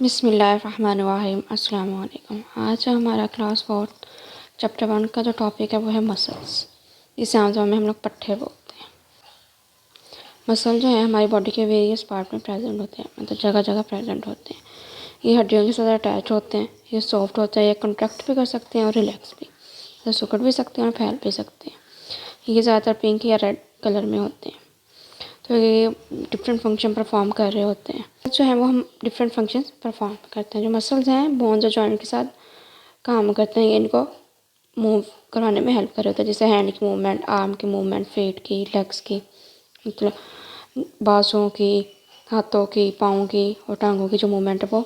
बिस्मिल्लाहिर्रहमानिर्रहीम अस्सलाम वालेकुम। आज हमारा क्लास 4 चैप्टर 1 का जो टॉपिक है वो है मसल्स, जिसे आमतौर में हम लोग पट्टे बोलते हैं। मसल जो है हमारी बॉडी के वेरियस पार्ट में प्रेजेंट होते हैं, मतलब जगह जगह प्रेजेंट होते हैं। ये हड्डियों के साथ अटैच होते हैं, ये सॉफ्ट होता है, ये कंट्रैक्ट भी कर सकते हैं और रिलैक्स भी, ये सिकुड़ भी सकते हैं और फैल भी सकते हैं। ये ज़्यादातर पिंक या रेड कलर में होते हैं, तो ये डिफरेंट फंक्शन परफॉर्म कर रहे होते हैं। जो है वो हम डिफरेंट फंक्शंस परफॉर्म करते हैं। जो मसल्स हैं बोन्स और जॉइंट के साथ काम करते हैं, ये इनको मूव कराने में हेल्प कर रहे होते हैं, जैसे हैंड की मूवमेंट, आर्म की मूवमेंट, फेट की, लेग्स की, मतलब बाजों की, हाथों की, पाँव की और टांगों की जो मूवमेंट है वो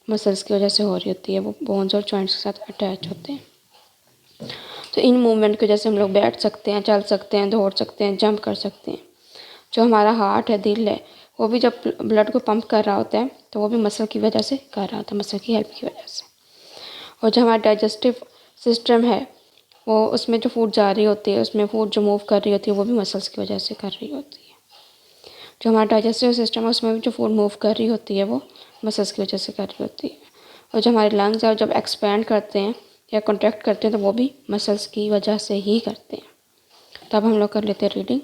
मसल्स की वजह से हो रही होती है। वो बोन्स और जॉइंट्स के साथ अटैच होते हैं। तो इन मूवमेंट की वजह से हम लोग बैठ सकते हैं, चल सकते हैं, दौड़ सकते हैं, जंप कर सकते हैं। जो हमारा हार्ट है, दिल है, वो भी जब ब्लड को पंप कर रहा होता है तो वो भी मसल की वजह से कर रहा होता है, मसल की हेल्प की वजह से। और जो हमारा डाइजेस्टिव सिस्टम है, वो उसमें जो फूड जा रही होती है, उसमें फूड जो मूव कर रही होती है वो भी मसल्स की वजह से कर रही होती है। जो हमारा डाइजेस्टिव सिस्टम है उसमें भी जो फूड मूव कर रही होती है वो मसल्स की वजह से कर रही होती है। और जो हमारे लंग्स है जब एक्सपैंड करते हैं या कॉन्ट्रैक्ट करते हैं तो वो भी मसल्स की वजह से ही करते हैं। तब हम लोग कर लेते हैं reading.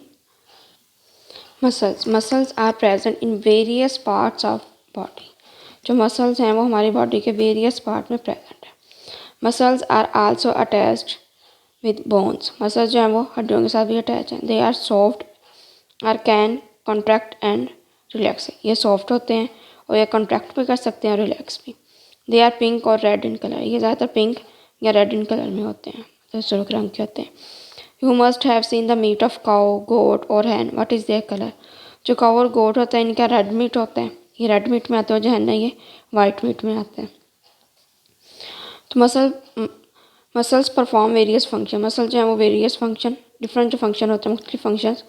Muscles are present in various parts of body. जो मसल्स हैं वो हमारी बॉडी के वेरियस पार्ट में प्रेजेंट है। Muscles are also attached with bones. Muscles जो हैं वो हड्डियों के साथ भी अटैच हैं। They are soft or can contract and relax. ये सॉफ्ट होते हैं और ये कॉन्ट्रैक्ट भी कर सकते हैं और रिलैक्स भी। दे आर पिंक और रेड इन कलर। ये ज़्यादातर पिंक या रेड इन कलर में होते हैं, तो सुर्ख रंग के होते हैं। You must have seen the meat of cow, goat और hen. What is their color? जो काउ और गोट होता है इनका रेड मीट होता है, ये रेड मीट में आते हैं। जो है ना ये वाइट मीट में आते हैं। तो muscles perform various function. Muscle जो है वो वेरियस फंक्शन, डिफरेंट जो फंक्शन होते हैं, मुख्तलिफ फंक्शंस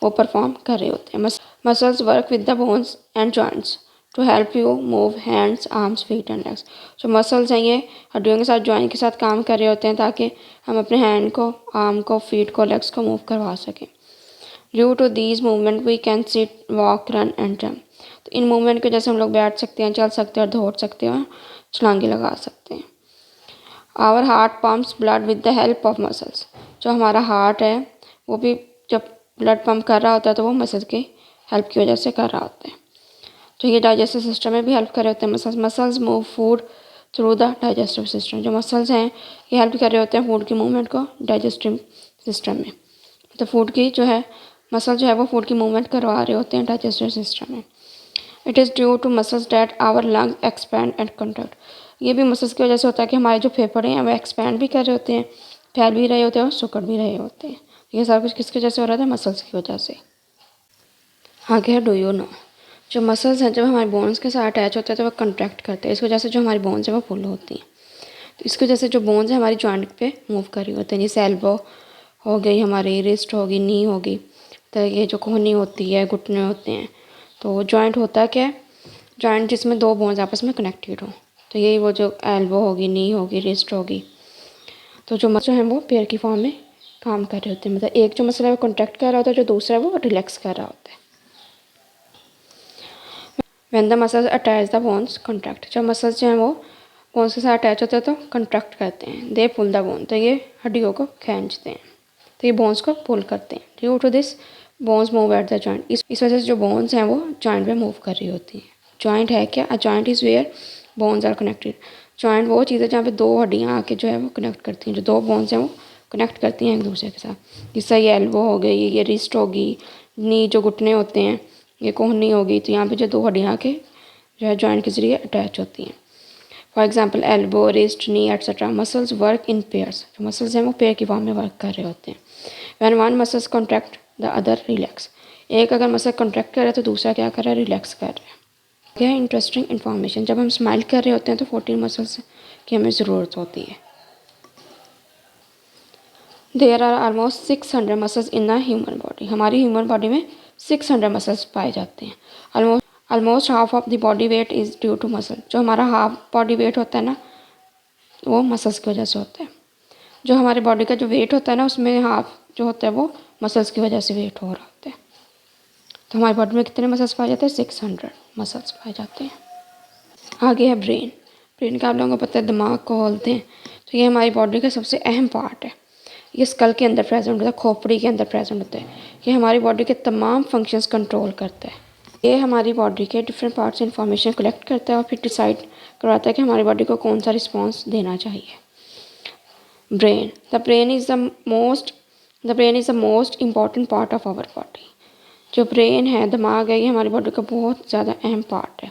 वो परफॉर्म कर रहे होते हैं। Muscles work with the bones and joints to help you move hands, arms, feet and legs. जो मसल्स हैं ये हड्डियों के साथ, जॉइंट के साथ काम कर रहे होते हैं ताकि हम अपने हैंड को, आर्म को, फीट को, लेग्स को मूव करवा सकें। Due to these movement we can sit, walk, run and jump. तो इन मूवमेंट की वजह से हम लोग बैठ सकते हैं, चल सकते हैं और दौड़ सकते हैं और छलांगे लगा सकते हैं। Our heart pumps blood with the help of muscles. जो हमारा हार्ट है वो भी जब ब्लड पंप कर रहा होता है तो वो मसल्स की हेल्प की वजह से कर रहा होता है। तो ये डाइजेस्टिव सिस्टम में भी हेल्प कर रहे होते हैं muscles. Muscles move food through the digestive system. जो मसल्स हैं ये हेल्प कर रहे होते हैं फूड की मूवमेंट को डाइजेस्टिव सिस्टम में। तो फूड की जो है मसल जो है वो फूड की मूवमेंट करवा रहे होते हैं डाइजेस्टिव सिस्टम में। It is due to muscles that our lungs expand and contract. ये भी मसल्स की वजह से होता है कि हमारे जो फेफड़े हैं वो एक्सपैंड भी कर रहे होते हैं, फैल भी रहे होते हैं और सिकुड़ भी रहे होते हैं। ये सब कुछ किसकी वजह से हो रहा था? मसल्स की वजह से। आगे है डू यू नो। जो मसल्स हैं जब हमारे बोन्स के साथ अटैच होते हैं तो वो कंट्रैक्ट करते हैं, इस वजह से जो हमारी बोन्स हैं वो फुल होती हैं। तो इसकी वजह से जो बोन्स हैं हमारी जॉइंट पे मूव कर रही होती हैं, जैसे एल्बो हो गई, हमारी रिस्ट होगी, नी होगी, तो ये जो कोहनी होती है, घुटने होते हैं। तो जॉइंट होता है क्या? जॉइंट जिसमें दो बोन्स आपस में कनेक्टेड हो। तो यही वो जो एल्बो होगी, नी होगी, रिस्ट होगी। तो जो मसल हैं वो पेयर की फॉर्म में काम कर रहे होते हैं, मतलब एक जो मसल है वो कॉन्ट्रैक्ट कर रहा होता है, जो दूसरा है वो रिलैक्स कर रहा होता है। When the muscles attach the bones contract. जब मसल्स जो हैं वो बोन्स के साथ अटैच होते हैं तो कॉन्ट्रैक्ट करते हैं। दे पुल द बोन। तो ये हड्डियों को खींचते हैं, तो ये बोन्स को पुल करते हैं। Due to this bones move at the joint. इस वजह से जो बोन्स हैं वो जॉइंट में मूव कर रही होती हैं। जॉइंट है क्या? A joint is where bones are connected. Joint वो चीज़ है जहाँ पे दो हड्डियाँ आके जो है वो कनेक्ट करती हैं, जो दो बोन्स हैं वो कनेक्ट करती हैं एक दूसरे के साथ। जिससे ये एल्बो हो गई, ये रिस्ट होगी, नी जो घुटने होते हैं, ये कोहनी होगी। तो यहाँ पे जो दो हड्डियाँ के जो है जॉइंट के ज़रिए अटैच होती हैं। For example elbow, wrist, knee etcetera. Muscles work in pairs. जो मसल्स हैं वो पेयर की फॉर्म में वर्क कर रहे होते हैं। When one muscles contract the other relax. एक अगर मसल कॉन्ट्रैक्ट कर रहा है तो दूसरा क्या कर रहा है? रिलैक्स कर रहा है। क्या है इंटरेस्टिंग इन्फॉर्मेशन? जब हम स्माइल कर रहे होते हैं तो 14 मसल्स की हमें ज़रूरत होती है। There are almost 600 muscles in the human body. हमारी ह्यूमन बॉडी में 600 मसल्स पाए जाते हैं। Almost half of the body weight is due to muscle. जो हमारा हाफ बॉडी वेट होता है ना वो मसल्स की वजह से होता है। जो हमारे बॉडी का जो वेट होता है ना उसमें हाफ जो होता है वो मसल्स की वजह से वेट हो रहा होता है। तो हमारी बॉडी में कितने मसल्स पाए जाते हैं? 600 मसल्स पाए जाते हैं। आगे है ब्रेन। ब्रेन का आप लोगों को पता है दिमाग को बोलते हैं, तो ये हमारी बॉडी का सबसे अहम पार्ट है। ये स्कल के अंदर प्रेजेंट होता है, खोपड़ी के अंदर प्रेजेंट होता है। ये हमारी बॉडी के तमाम फंक्शंस कंट्रोल करता है। ये हमारी बॉडी के डिफरेंट पार्ट्स से इंफॉर्मेशन कलेक्ट करता है और फिर डिसाइड करवाता है कि हमारी बॉडी को कौन सा रिस्पॉन्स देना चाहिए। Brain the brain is the most important part of our body. जो ब्रेन है, दिमाग है, ये हमारी बॉडी का बहुत ज़्यादा अहम पार्ट है।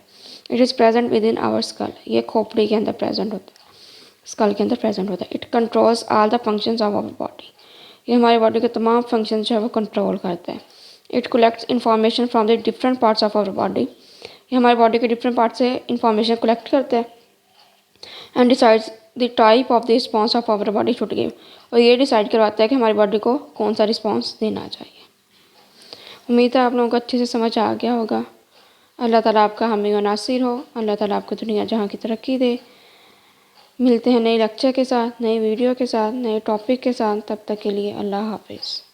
It is present within our skull. ये खोपड़ी के अंदर प्रेजेंट होता है, स्कल के अंदर प्रेजेंट होता है। It controls all the functions of our body. ये हमारी बॉडी के तमाम फंक्शन जो है वो कंट्रोल करता है। It collects information from the different parts of our body. ये हमारी बॉडी के डिफरेंट पार्ट से इंफॉर्मेशन कलेक्ट करता है and decides the type of the response of our body to give. और ये डिसाइड करवाता है कि हमारी बॉडी को कौन सा रिस्पॉन्स देना चाहिए। उम्मीद है आप लोगों को अच्छे से समझ आ गया होगा। अल्लाह ताला आपका हामी व नासिर हो। अल्लाह ताला आपको दुनिया जहाँ की तरक्की दे। मिलते हैं नए लेक्चर के साथ, नए वीडियो के साथ, नए टॉपिक के साथ। तब तक के लिए अल्लाह हाफिज़।